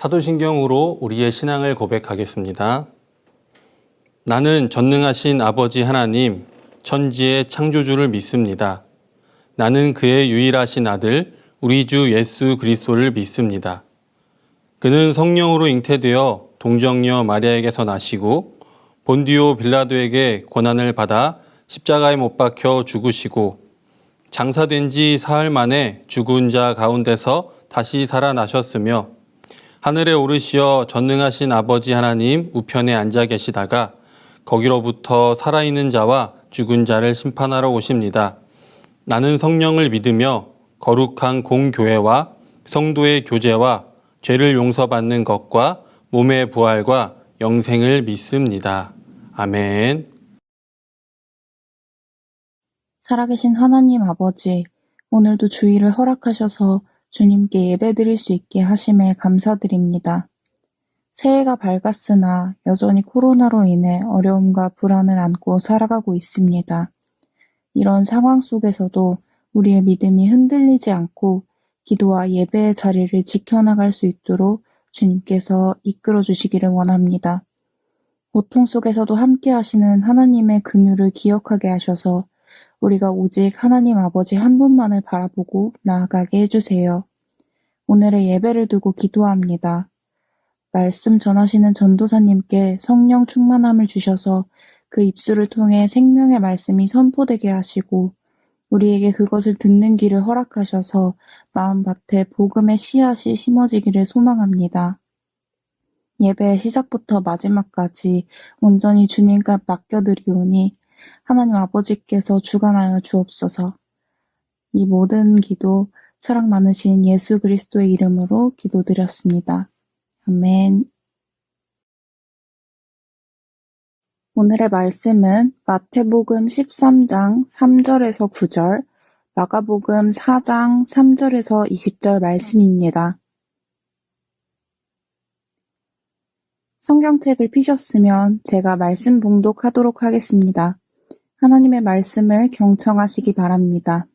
사도신경으로 우리의 신앙을 고백하겠습니다. 나는 전능하신 아버지 하나님, 천지의 창조주를 믿습니다. 나는 그의 유일하신 아들, 우리 주 예수 그리스도를 믿습니다. 그는 성령으로 잉태되어 동정녀 마리아에게서 나시고 본디오 빌라도에게 고난을 받아 십자가에 못 박혀 죽으시고 장사된 지 사흘 만에 죽은 자 가운데서 다시 살아나셨으며 하늘에 오르시어 전능하신 아버지 하나님 우편에 앉아 계시다가 거기로부터 살아있는 자와 죽은 자를 심판하러 오십니다. 나는 성령을 믿으며 거룩한 공교회와 성도의 교제와 죄를 용서받는 것과 몸의 부활과 영생을 믿습니다. 아멘. 살아계신 하나님 아버지, 오늘도 주일을 허락하셔서 주님께 예배드릴 수 있게 하심에 감사드립니다. 새해가 밝았으나 여전히 코로나로 인해 어려움과 불안을 안고 살아가고 있습니다. 이런 상황 속에서도 우리의 믿음이 흔들리지 않고 기도와 예배의 자리를 지켜나갈 수 있도록 주님께서 이끌어 주시기를 원합니다. 고통 속에서도 함께 하시는 하나님의 긍휼을 기억하게 하셔서 우리가 오직 하나님 아버지 한 분만을 바라보고 나아가게 해주세요. 오늘의 예배를 두고 기도합니다. 말씀 전하시는 전도사님께 성령 충만함을 주셔서 그 입술을 통해 생명의 말씀이 선포되게 하시고 우리에게 그것을 듣는 길을 허락하셔서 마음밭에 복음의 씨앗이 심어지기를 소망합니다. 예배의 시작부터 마지막까지 온전히 주님께 맡겨드리오니 하나님 아버지께서 주관하여 주옵소서. 이 모든 기도 사랑 많으신 예수 그리스도의 이름으로 기도드렸습니다. 아멘. 오늘의 말씀은 마태복음 13장 3절에서 9절, 마가복음 4장 3절에서 20절 말씀입니다. 성경책을 펴셨으면 제가 말씀 봉독하도록 하겠습니다. 하나님의 말씀을 경청하시기 바랍니다.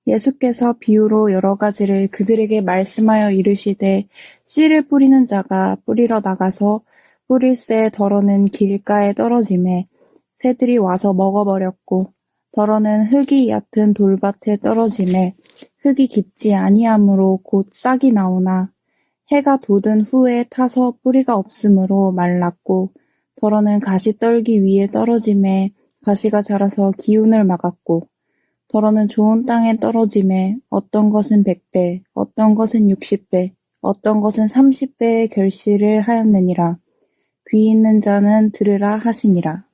예수께서 비유로 여러 가지를 그들에게 말씀하여 이르시되 씨를 뿌리는 자가 뿌리러 나가서 뿌릴새 더러는 길가에 떨어지매 새들이 와서 먹어버렸고 더러는 흙이 얕은 돌밭에 떨어지매 흙이 깊지 아니하므로 곧 싹이 나오나 해가 돋은 후에 타서 뿌리가 없으므로 말랐고 더러는 가시떨기 위에 떨어지매 가시가 자라서 기운을 막았고 더러는 좋은 땅에 떨어지매 어떤 것은 100배, 어떤 것은 60배, 어떤 것은 30배의 결실을 하였느니라. 귀 있는 자는 들으라 하시니라.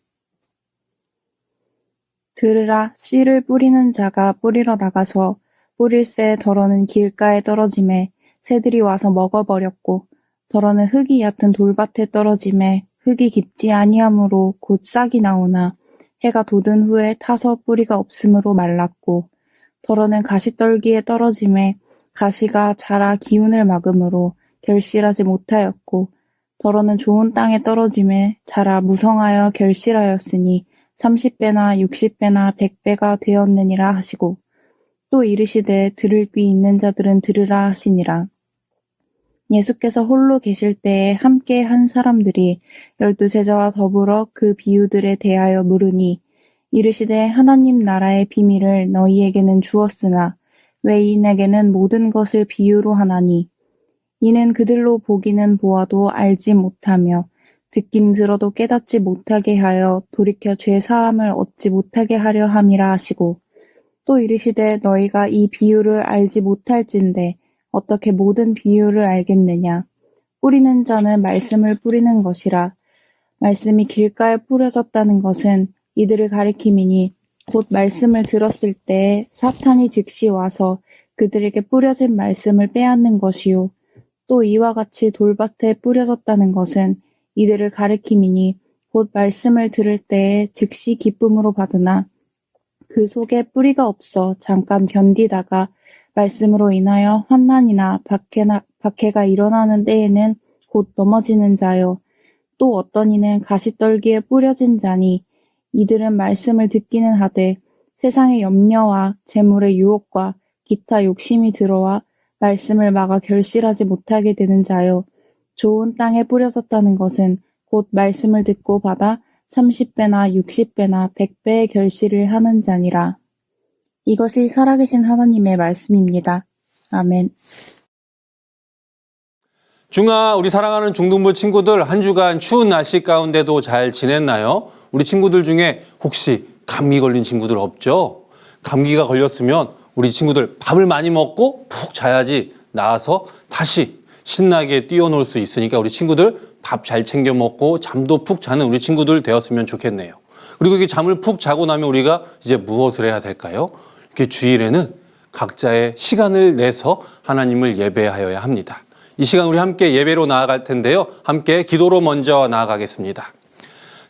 들으라, 씨를 뿌리는 자가 뿌리러 나가서 뿌릴새 더러는 길가에 떨어지매 새들이 와서 먹어버렸고 더러는 흙이 얕은 돌밭에 떨어지매 흙이 깊지 아니하므로 곧 싹이 나오나 해가 돋은 후에 타서 뿌리가 없으므로 말랐고 더러는 가시떨기에 떨어지매 가시가 자라 기운을 막음으로 결실하지 못하였고 더러는 좋은 땅에 떨어지매 자라 무성하여 결실하였으니 30배나 60배나 100배가 되었느니라 하시고 또 이르시되 들을 귀 있는 자들은 들으라 하시니라. 예수께서 홀로 계실 때에 함께 한 사람들이 12제자와 더불어 그 비유들에 대하여 물으니 이르시되 하나님 나라의 비밀을 너희에게는 주었으나 외인에게는 모든 것을 비유로 하나니 이는 그들로 보기는 보아도 알지 못하며 듣긴 들어도 깨닫지 못하게 하여 돌이켜 죄사함을 얻지 못하게 하려 함이라 하시고 또 이르시되 너희가 이 비유를 알지 못할진대 어떻게 모든 비유를 알겠느냐. 뿌리는 자는 말씀을 뿌리는 것이라. 말씀이 길가에 뿌려졌다는 것은 이들을 가리킴이니 곧 말씀을 들었을 때에 사탄이 즉시 와서 그들에게 뿌려진 말씀을 빼앗는 것이요. 또 이와 같이 돌밭에 뿌려졌다는 것은 이들을 가리킴이니 곧 말씀을 들을 때에 즉시 기쁨으로 받으나 그 속에 뿌리가 없어 잠깐 견디다가 말씀으로 인하여 환난이나 박해가 일어나는 때에는 곧 넘어지는 자요. 또 어떤 이는 가시떨기에 뿌려진 자니 이들은 말씀을 듣기는 하되 세상의 염려와 재물의 유혹과 기타 욕심이 들어와 말씀을 막아 결실하지 못하게 되는 자요. 좋은 땅에 뿌려졌다는 것은 곧 말씀을 듣고 받아 30배나 60배나 100배의 결실을 하는 자니라. 이것이 살아계신 하나님의 말씀입니다. 아멘. 중아, 우리 사랑하는 중등부 친구들, 한 주간 추운 날씨 가운데도 잘 지냈나요? 우리 친구들 중에 혹시 감기 걸린 친구들 없죠? 감기가 걸렸으면 우리 친구들 밥을 많이 먹고 푹 자야지 나와서 다시 신나게 뛰어놀 수 있으니까 우리 친구들 밥 잘 챙겨 먹고 잠도 푹 자는 우리 친구들 되었으면 좋겠네요. 그리고 이렇게 잠을 푹 자고 나면 우리가 이제 무엇을 해야 될까요? 이렇게 주일에는 각자의 시간을 내서 하나님을 예배하여야 합니다. 이 시간 우리 함께 예배로 나아갈 텐데요. 함께 기도로 먼저 나아가겠습니다.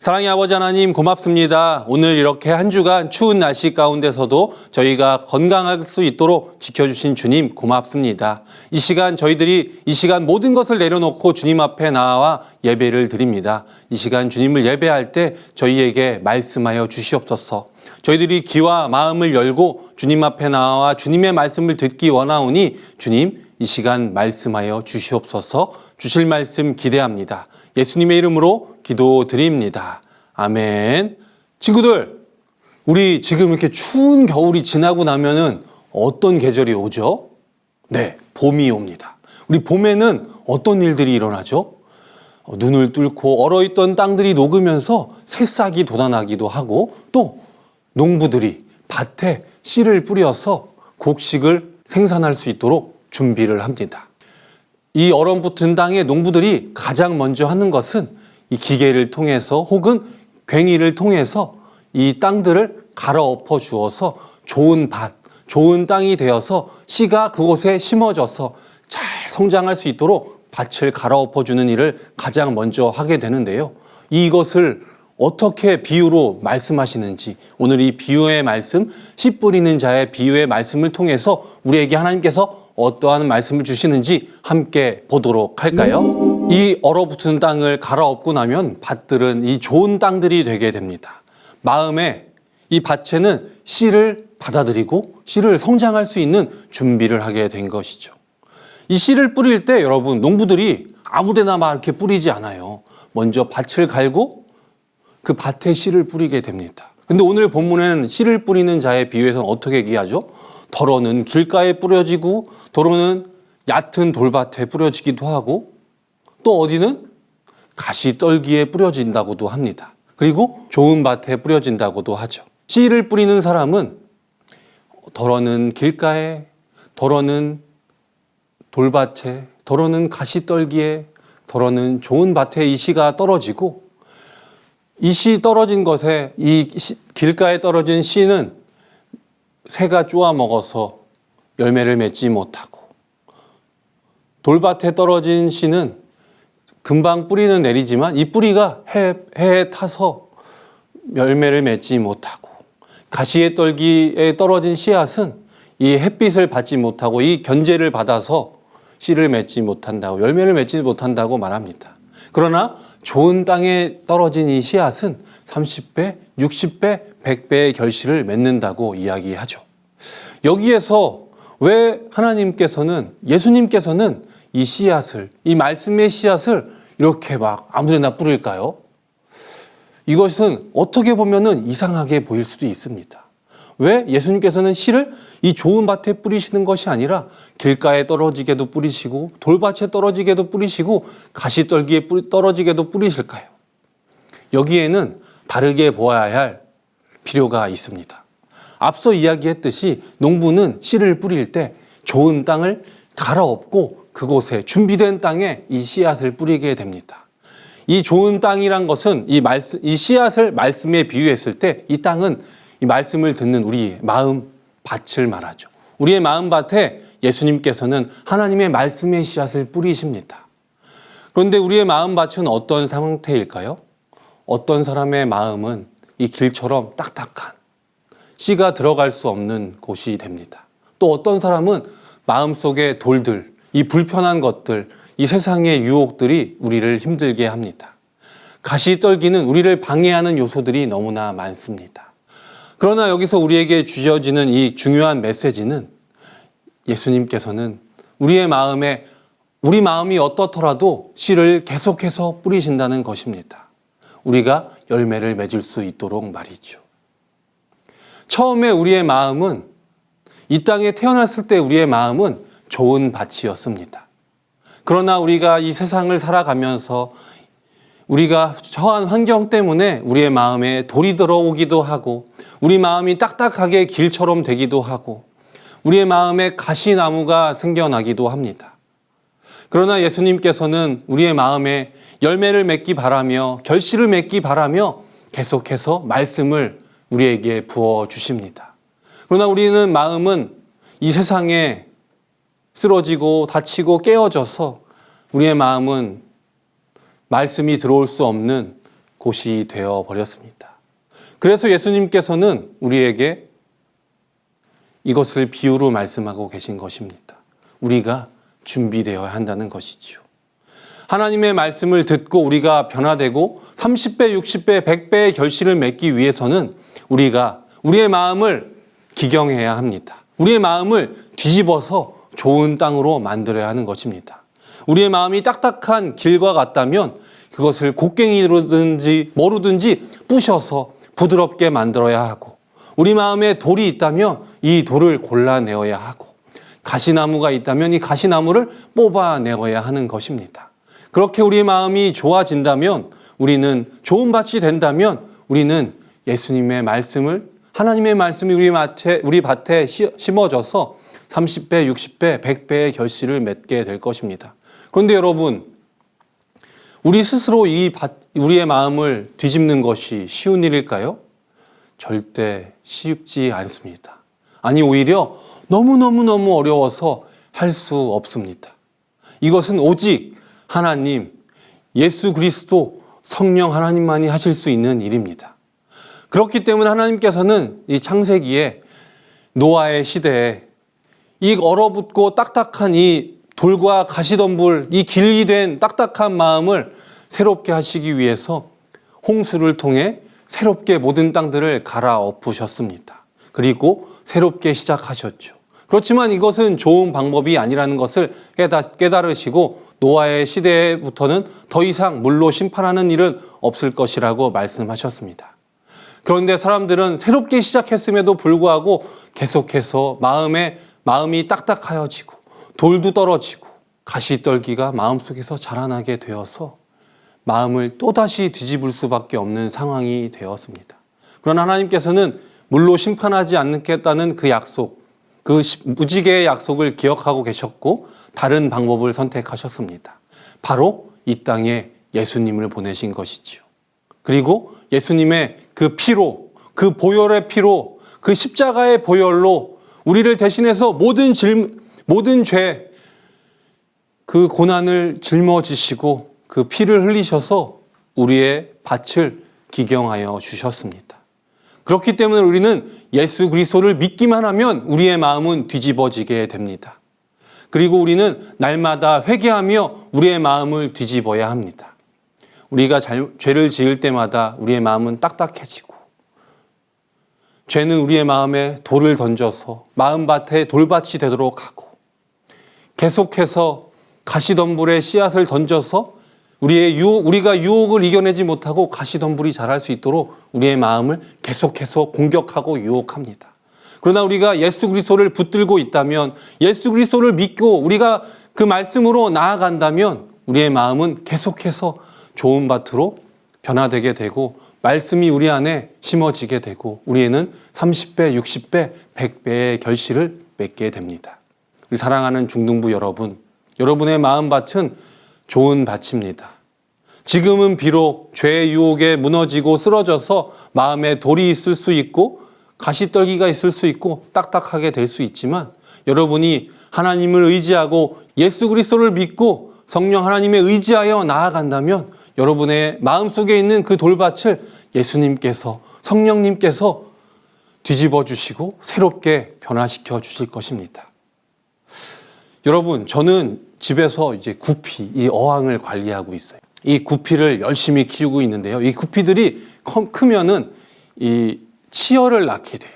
사랑의 아버지 하나님 고맙습니다. 오늘 이렇게 한 주간 추운 날씨 가운데서도 저희가 건강할 수 있도록 지켜주신 주님 고맙습니다. 이 시간 저희들이 이 시간 모든 것을 내려놓고 주님 앞에 나와 예배를 드립니다. 이 시간 주님을 예배할 때 저희에게 말씀하여 주시옵소서. 저희들이 귀와 마음을 열고 주님 앞에 나와 주님의 말씀을 듣기 원하오니 주님 이 시간 말씀하여 주시옵소서. 주실 말씀 기대합니다. 예수님의 이름으로 기도드립니다. 아멘. 친구들, 우리 지금 이렇게 추운 겨울이 지나고 나면은 어떤 계절이 오죠? 네, 봄이 옵니다. 우리 봄에는 어떤 일들이 일어나죠? 눈을 뚫고 얼어있던 땅들이 녹으면서 새싹이 돋아나기도 하고 또 농부들이 밭에 씨를 뿌려서 곡식을 생산할 수 있도록 준비를 합니다. 이 얼어붙은 땅에 농부들이 가장 먼저 하는 것은 이 기계를 통해서 혹은 괭이를 통해서 이 땅들을 갈아엎어 주어서 좋은 밭, 좋은 땅이 되어서 씨가 그곳에 심어져서 잘 성장할 수 있도록 밭을 갈아엎어 주는 일을 가장 먼저 하게 되는데요. 이것을 어떻게 비유로 말씀하시는지 오늘 이 비유의 말씀, 씨 뿌리는 자의 비유의 말씀을 통해서 우리에게 하나님께서 어떠한 말씀을 주시는지 함께 보도록 할까요? 이 얼어붙은 땅을 갈아엎고 나면 밭들은 이 좋은 땅들이 되게 됩니다. 마음에 이 밭에는 씨를 받아들이고 씨를 성장할 수 있는 준비를 하게 된 것이죠. 이 씨를 뿌릴 때 여러분 농부들이 아무데나 막 이렇게 뿌리지 않아요. 먼저 밭을 갈고 그 밭에 씨를 뿌리게 됩니다. 근데 오늘 본문에는 씨를 뿌리는 자의 비유에서는 어떻게 얘기하죠? 더러는 길가에 뿌려지고 더러는 얕은 돌밭에 뿌려지기도 하고 또 어디는 가시떨기에 뿌려진다고도 합니다. 그리고 좋은 밭에 뿌려진다고도 하죠. 씨를 뿌리는 사람은 더러는 길가에, 더러는 돌밭에, 더러는 가시떨기에, 더러는 좋은 밭에 이 씨가 떨어지고 이 씨 떨어진 것에 이 길가에 떨어진 씨는 새가 쪼아 먹어서 열매를 맺지 못하고 돌밭에 떨어진 씨는 금방 뿌리는 내리지만 이 뿌리가 해에 타서 열매를 맺지 못하고 가시의 떨기에 떨어진 씨앗은 이 햇빛을 받지 못하고 이 견제를 받아서 씨를 맺지 못한다고 열매를 맺지 못한다고 말합니다. 그러나 좋은 땅에 떨어진 이 씨앗은 30배, 60배, 100배의 결실을 맺는다고 이야기하죠. 여기에서 왜 하나님께서는 예수님께서는 이 씨앗을 이 말씀의 씨앗을 이렇게 막 아무데나 뿌릴까요? 이것은 어떻게 보면은 이상하게 보일 수도 있습니다. 왜 예수님께서는 씨를 이 좋은 밭에 뿌리시는 것이 아니라 길가에 떨어지게도 뿌리시고 돌밭에 떨어지게도 뿌리시고 가시떨기에 떨어지게도 뿌리실까요? 여기에는 다르게 보아야 할 필요가 있습니다. 앞서 이야기했듯이 농부는 씨를 뿌릴 때 좋은 땅을 갈아엎고 그곳에 준비된 땅에 이 씨앗을 뿌리게 됩니다. 이 좋은 땅이란 것은 이 씨앗을 말씀에 비유했을 때 이 땅은 이 말씀을 듣는 우리의 마음 밭을 말하죠. 우리의 마음 밭에 예수님께서는 하나님의 말씀의 씨앗을 뿌리십니다. 그런데 우리의 마음 밭은 어떤 상태일까요? 어떤 사람의 마음은 이 길처럼 딱딱한 씨가 들어갈 수 없는 곳이 됩니다. 또 어떤 사람은 마음속의 돌들, 이 불편한 것들, 이 세상의 유혹들이 우리를 힘들게 합니다. 가시떨기는 우리를 방해하는 요소들이 너무나 많습니다. 그러나 여기서 우리에게 주어지는 이 중요한 메시지는 예수님께서는 우리 마음이 어떻더라도 씨를 계속해서 뿌리신다는 것입니다. 우리가 열매를 맺을 수 있도록 말이죠. 처음에 우리의 마음은, 이 땅에 태어났을 때 우리의 마음은 좋은 밭이었습니다. 그러나 우리가 이 세상을 살아가면서 우리가 처한 환경 때문에 우리의 마음에 돌이 들어오기도 하고, 우리 마음이 딱딱하게 길처럼 되기도 하고, 우리의 마음에 가시나무가 생겨나기도 합니다. 그러나 예수님께서는 우리의 마음에 열매를 맺기 바라며 결실을 맺기 바라며 계속해서 말씀을 우리에게 부어 주십니다. 그러나 우리는 마음은 이 세상에 쓰러지고 다치고 깨어져서 우리의 마음은 말씀이 들어올 수 없는 곳이 되어 버렸습니다. 그래서 예수님께서는 우리에게 이것을 비유로 말씀하고 계신 것입니다. 우리가 준비되어야 한다는 것이죠. 하나님의 말씀을 듣고 우리가 변화되고 30배, 60배, 100배의 결실을 맺기 위해서는 우리가 우리의 마음을 기경해야 합니다. 우리의 마음을 뒤집어서 좋은 땅으로 만들어야 하는 것입니다. 우리의 마음이 딱딱한 길과 같다면 그것을 곡괭이로든지 뭐로든지 부셔서 부드럽게 만들어야 하고, 우리 마음에 돌이 있다면 이 돌을 골라내어야 하고, 가시나무가 있다면 이 가시나무를 뽑아내어야 하는 것입니다. 그렇게 우리의 마음이 좋아진다면, 우리는 좋은 밭이 된다면 우리는 예수님의 말씀을, 하나님의 말씀이 우리 밭에 심어져서 30배, 60배, 100배의 결실을 맺게 될 것입니다. 그런데 여러분, 우리 스스로 우리의 마음을 뒤집는 것이 쉬운 일일까요? 절대 쉽지 않습니다. 아니, 오히려 너무너무 어려워서 할 수 없습니다. 이것은 오직 하나님, 예수 그리스도, 성령 하나님만이 하실 수 있는 일입니다. 그렇기 때문에 하나님께서는 이 창세기에 노아의 시대에 이 얼어붙고 딱딱한 이 돌과 가시덤불, 이 길이 된 딱딱한 마음을 새롭게 하시기 위해서 홍수를 통해 새롭게 모든 땅들을 갈아엎으셨습니다. 그리고 새롭게 시작하셨죠. 그렇지만 이것은 좋은 방법이 아니라는 것을 깨달으시고 노아의 시대부터는 더 이상 물로 심판하는 일은 없을 것이라고 말씀하셨습니다. 그런데 사람들은 새롭게 시작했음에도 불구하고 계속해서 마음이 딱딱하여지고 돌도 떨어지고 가시떨기가 마음속에서 자라나게 되어서 마음을 또다시 뒤집을 수밖에 없는 상황이 되었습니다. 그러나 하나님께서는 물로 심판하지 않겠다는 그 약속, 그 무지개의 약속을 기억하고 계셨고 다른 방법을 선택하셨습니다. 바로 이 땅에 예수님을 보내신 것이죠. 그리고 예수님의 그 피로, 그 보혈의 피로, 그 십자가의 보혈로 우리를 대신해서 모든 죄, 그 고난을 짊어지시고 그 피를 흘리셔서 우리의 밭을 기경하여 주셨습니다. 그렇기 때문에 우리는 예수 그리스도를 믿기만 하면 우리의 마음은 뒤집어지게 됩니다. 그리고 우리는 날마다 회개하며 우리의 마음을 뒤집어야 합니다. 우리가 죄를 지을 때마다 우리의 마음은 딱딱해지고, 죄는 우리의 마음에 돌을 던져서 마음밭에 돌밭이 되도록 하고, 계속해서 가시덤불에 씨앗을 던져서 우리가 유혹을 이겨내지 못하고 가시덤불이 자랄 수 있도록 우리의 마음을 계속해서 공격하고 유혹합니다. 그러나 우리가 예수 그리스도를 붙들고 있다면, 예수 그리스도를 믿고 우리가 그 말씀으로 나아간다면 우리의 마음은 계속해서 좋은 밭으로 변화되게 되고 말씀이 우리 안에 심어지게 되고 우리는 30배, 60배, 100배의 결실을 맺게 됩니다. 우리 사랑하는 중등부 여러분, 여러분의 마음밭은 좋은 밭입니다. 지금은 비록 죄의 유혹에 무너지고 쓰러져서 마음에 돌이 있을 수 있고 가시떨기가 있을 수 있고 딱딱하게 될 수 있지만, 여러분이 하나님을 의지하고 예수 그리스도를 믿고 성령 하나님에 의지하여 나아간다면 여러분의 마음속에 있는 그 돌밭을 예수님께서, 성령님께서 뒤집어 주시고 새롭게 변화시켜 주실 것입니다. 여러분, 저는 집에서 이제 구피, 이 어항을 관리하고 있어요. 이 구피를 열심히 키우고 있는데요. 이 구피들이 크면은 이 치어를 낳게 돼요.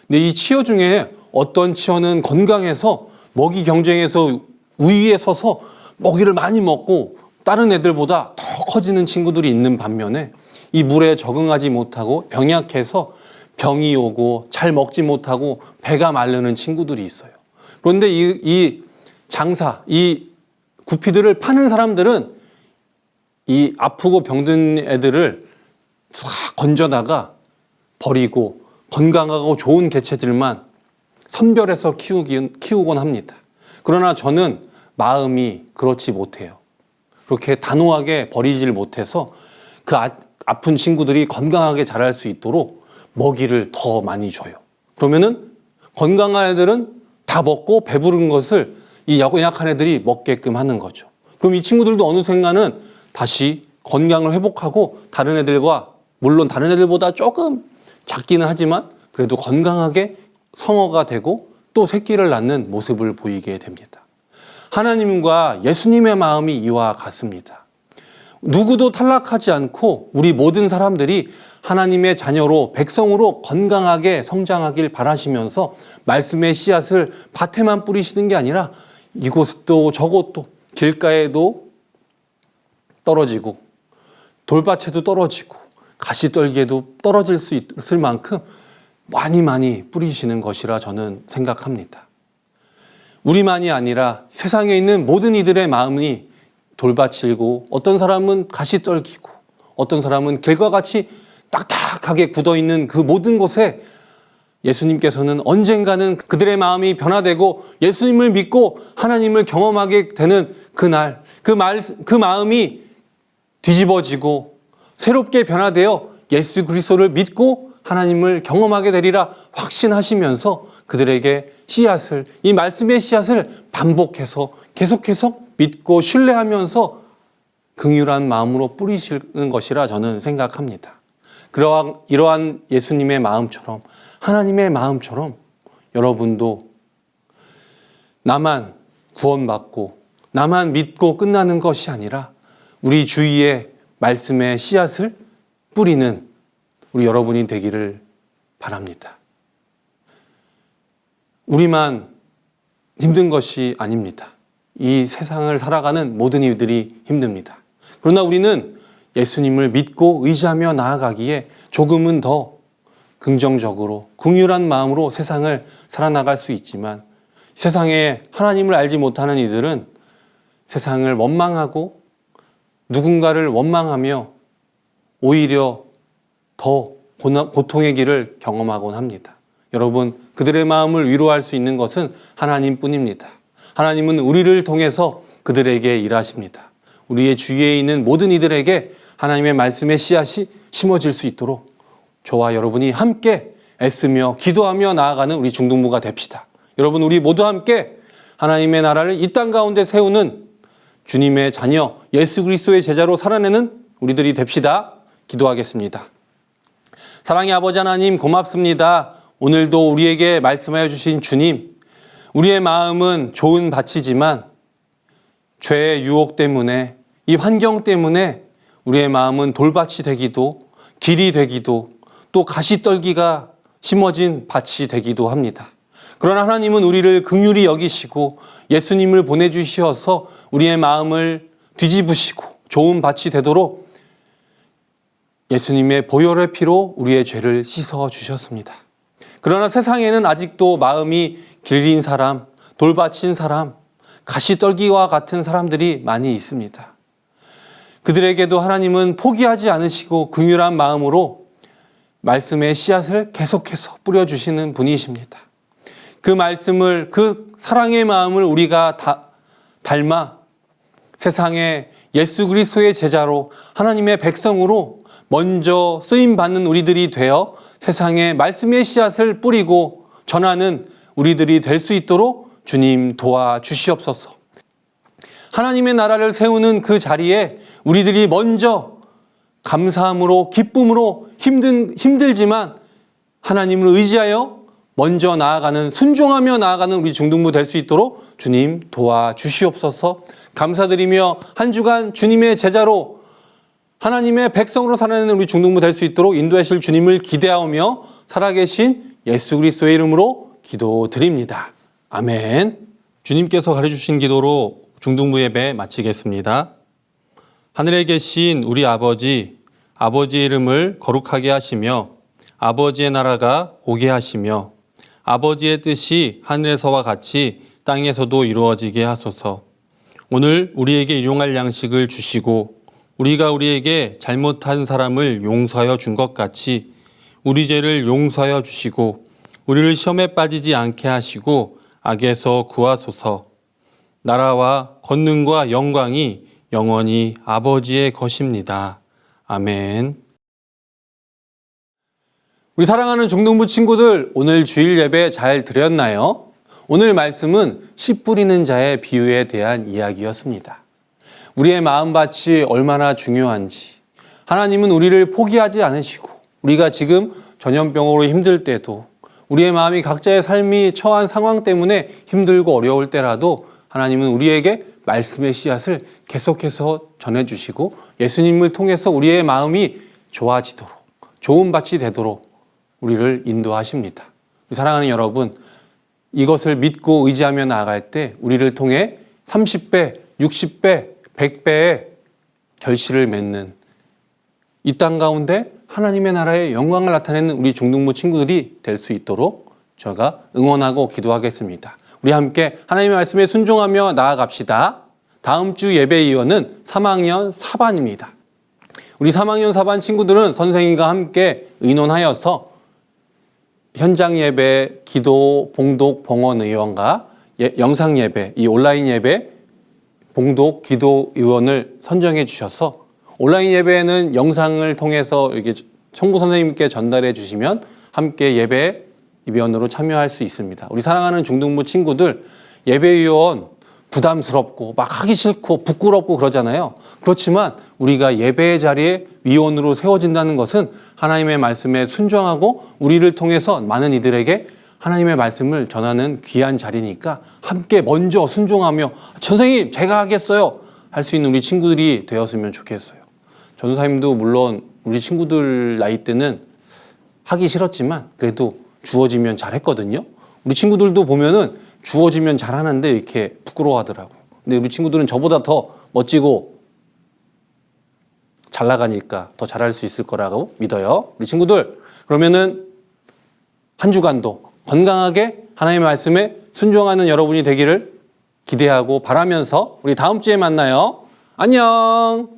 근데 이 치어 중에 어떤 치어는 건강해서 먹이 경쟁에서 우위에 서서 먹이를 많이 먹고 다른 애들보다 더 커지는 친구들이 있는 반면에 이 물에 적응하지 못하고 병약해서 병이 오고 잘 먹지 못하고 배가 마르는 친구들이 있어요. 그런데 이 장사, 이 구피들을 파는 사람들은 이 아프고 병든 애들을 싹 건져다가 버리고 건강하고 좋은 개체들만 선별해서 키우곤 합니다. 그러나 저는 마음이 그렇지 못해요. 그렇게 단호하게 버리질 못해서 그 아픈 친구들이 건강하게 자랄 수 있도록 먹이를 더 많이 줘요. 그러면은 건강한 애들은 다 먹고 배부른 것을 이 연약한 애들이 먹게끔 하는 거죠. 그럼 이 친구들도 어느 순간은 다시 건강을 회복하고 다른 애들과, 물론 다른 애들보다 조금 작기는 하지만 그래도 건강하게 성어가 되고 또 새끼를 낳는 모습을 보이게 됩니다. 하나님과 예수님의 마음이 이와 같습니다. 누구도 탈락하지 않고 우리 모든 사람들이 하나님의 자녀로, 백성으로 건강하게 성장하길 바라시면서 말씀의 씨앗을 밭에만 뿌리시는 게 아니라 이곳도 저곳도 길가에도 떨어지고 돌밭에도 떨어지고 가시떨기에도 떨어질 수 있을 만큼 많이 뿌리시는 것이라 저는 생각합니다. 우리만이 아니라 세상에 있는 모든 이들의 마음이 돌밭이고 어떤 사람은 가시떨기고 어떤 사람은 길과 같이 딱딱하게 굳어있는 그 모든 곳에 예수님께서는 언젠가는 그들의 마음이 변화되고 예수님을 믿고 하나님을 경험하게 되는 그날, 그 마음이 뒤집어지고 새롭게 변화되어 예수 그리스도를 믿고 하나님을 경험하게 되리라 확신하시면서 그들에게 씨앗을, 이 말씀의 씨앗을 반복해서 계속해서 믿고 신뢰하면서 긍휼한 마음으로 뿌리시는 것이라 저는 생각합니다. 이러한 예수님의 마음처럼, 하나님의 마음처럼 여러분도 나만 구원받고 나만 믿고 끝나는 것이 아니라 우리 주위에 말씀의 씨앗을 뿌리는 우리 여러분이 되기를 바랍니다. 우리만 힘든 것이 아닙니다. 이 세상을 살아가는 모든 이들이 힘듭니다. 그러나 우리는 예수님을 믿고 의지하며 나아가기에 조금은 더 긍정적으로 긍휼한 마음으로 세상을 살아나갈 수 있지만 세상에 하나님을 알지 못하는 이들은 세상을 원망하고 누군가를 원망하며 오히려 더 고통의 길을 경험하곤 합니다. 여러분, 그들의 마음을 위로할 수 있는 것은 하나님뿐입니다. 하나님은 우리를 통해서 그들에게 일하십니다. 우리의 주위에 있는 모든 이들에게 하나님의 말씀의 씨앗이 심어질 수 있도록 저와 여러분이 함께 애쓰며 기도하며 나아가는 우리 중등부가 됩시다. 여러분, 우리 모두 함께 하나님의 나라를 이 땅 가운데 세우는 주님의 자녀, 예수 그리스도의 제자로 살아내는 우리들이 됩시다. 기도하겠습니다. 사랑의 아버지 하나님, 고맙습니다. 오늘도 우리에게 말씀하여 주신 주님, 우리의 마음은 좋은 밭이지만 죄의 유혹 때문에, 이 환경 때문에 우리의 마음은 돌밭이 되기도, 길이 되기도, 또 가시떨기가 심어진 밭이 되기도 합니다. 그러나 하나님은 우리를 긍휼히 여기시고 예수님을 보내주셔서 우리의 마음을 뒤집으시고 좋은 밭이 되도록 예수님의 보혈의 피로 우리의 죄를 씻어 주셨습니다. 그러나 세상에는 아직도 마음이 길린 사람, 돌밭인 사람, 가시떨기와 같은 사람들이 많이 있습니다. 그들에게도 하나님은 포기하지 않으시고 긍휼한 마음으로 말씀의 씨앗을 계속해서 뿌려주시는 분이십니다. 그 말씀을, 그 사랑의 마음을 우리가 닮아 세상에 예수 그리스도의 제자로 하나님의 백성으로 먼저 쓰임받는 우리들이 되어 세상에 말씀의 씨앗을 뿌리고 전하는 우리들이 될 수 있도록 주님 도와주시옵소서. 하나님의 나라를 세우는 그 자리에 우리들이 먼저 감사함으로, 기쁨으로 힘들지만 하나님을 의지하여 먼저 나아가는, 순종하며 나아가는 우리 중등부 될 수 있도록 주님 도와주시옵소서. 감사드리며 한 주간 주님의 제자로 하나님의 백성으로 살아내는 우리 중등부 될 수 있도록 인도하실 주님을 기대하며 살아계신 예수 그리스도의 이름으로 기도드립니다. 아멘. 주님께서 가르쳐주신 기도로 중등부 예배 마치겠습니다. 하늘에 계신 우리 아버지, 아버지의 이름을 거룩하게 하시며 아버지의 나라가 오게 하시며 아버지의 뜻이 하늘에서와 같이 땅에서도 이루어지게 하소서. 오늘 우리에게 일용할 양식을 주시고 우리가 우리에게 잘못한 사람을 용서하여 준 것 같이 우리 죄를 용서하여 주시고 우리를 시험에 빠지지 않게 하시고 악에서 구하소서. 나라와 권능과 영광이 영원히 아버지의 것입니다. 아멘. 우리 사랑하는 중등부 친구들, 오늘 주일 예배 잘 드렸나요? 오늘 말씀은 씨 뿌리는 자의 비유에 대한 이야기였습니다. 우리의 마음밭이 얼마나 중요한지, 하나님은 우리를 포기하지 않으시고 우리가 지금 전염병으로 힘들 때도 우리의 마음이 각자의 삶이 처한 상황 때문에 힘들고 어려울 때라도 하나님은 우리에게 말씀의 씨앗을 계속해서 전해주시고 예수님을 통해서 우리의 마음이 좋아지도록, 좋은 밭이 되도록 우리를 인도하십니다. 사랑하는 여러분, 이것을 믿고 의지하며 나아갈 때 우리를 통해 30배, 60배, 100배의 결실을 맺는 이 땅 가운데 하나님의 나라의 영광을 나타내는 우리 중등부 친구들이 될 수 있도록 제가 응원하고 기도하겠습니다. 우리 함께 하나님의 말씀에 순종하며 나아갑시다. 다음 주 예배 이원은 3학년 4반입니다. 우리 3학년 4반 친구들은 선생님과 함께 의논하여서 현장 예배, 기도, 봉독, 봉헌 의원과 영상 예배, 이 온라인 예배, 봉독, 기도 의원을 선정해 주셔서 온라인 예배에는 영상을 통해서 이렇게 총부 선생님께 전달해 주시면 함께 예배 위원으로 참여할 수 있습니다. 우리 사랑하는 중등부 친구들, 예배위원 부담스럽고 막 하기 싫고 부끄럽고 그러잖아요. 그렇지만 우리가 예배의 자리에 위원으로 세워진다는 것은 하나님의 말씀에 순종하고 우리를 통해서 많은 이들에게 하나님의 말씀을 전하는 귀한 자리니까 함께 먼저 순종하며 선생님 제가 하겠어요 할 수 있는 우리 친구들이 되었으면 좋겠어요. 전도사님도 물론 우리 친구들 나이 때는 하기 싫었지만 그래도 주어지면 잘했거든요. 우리 친구들도 보면은 주어지면 잘하는데 이렇게 부끄러워하더라고요. 근데 우리 친구들은 저보다 더 멋지고 잘 나가니까 더 잘할 수 있을 거라고 믿어요. 우리 친구들, 그러면은 한 주간도 건강하게 하나님의 말씀에 순종하는 여러분이 되기를 기대하고 바라면서 우리 다음 주에 만나요. 안녕.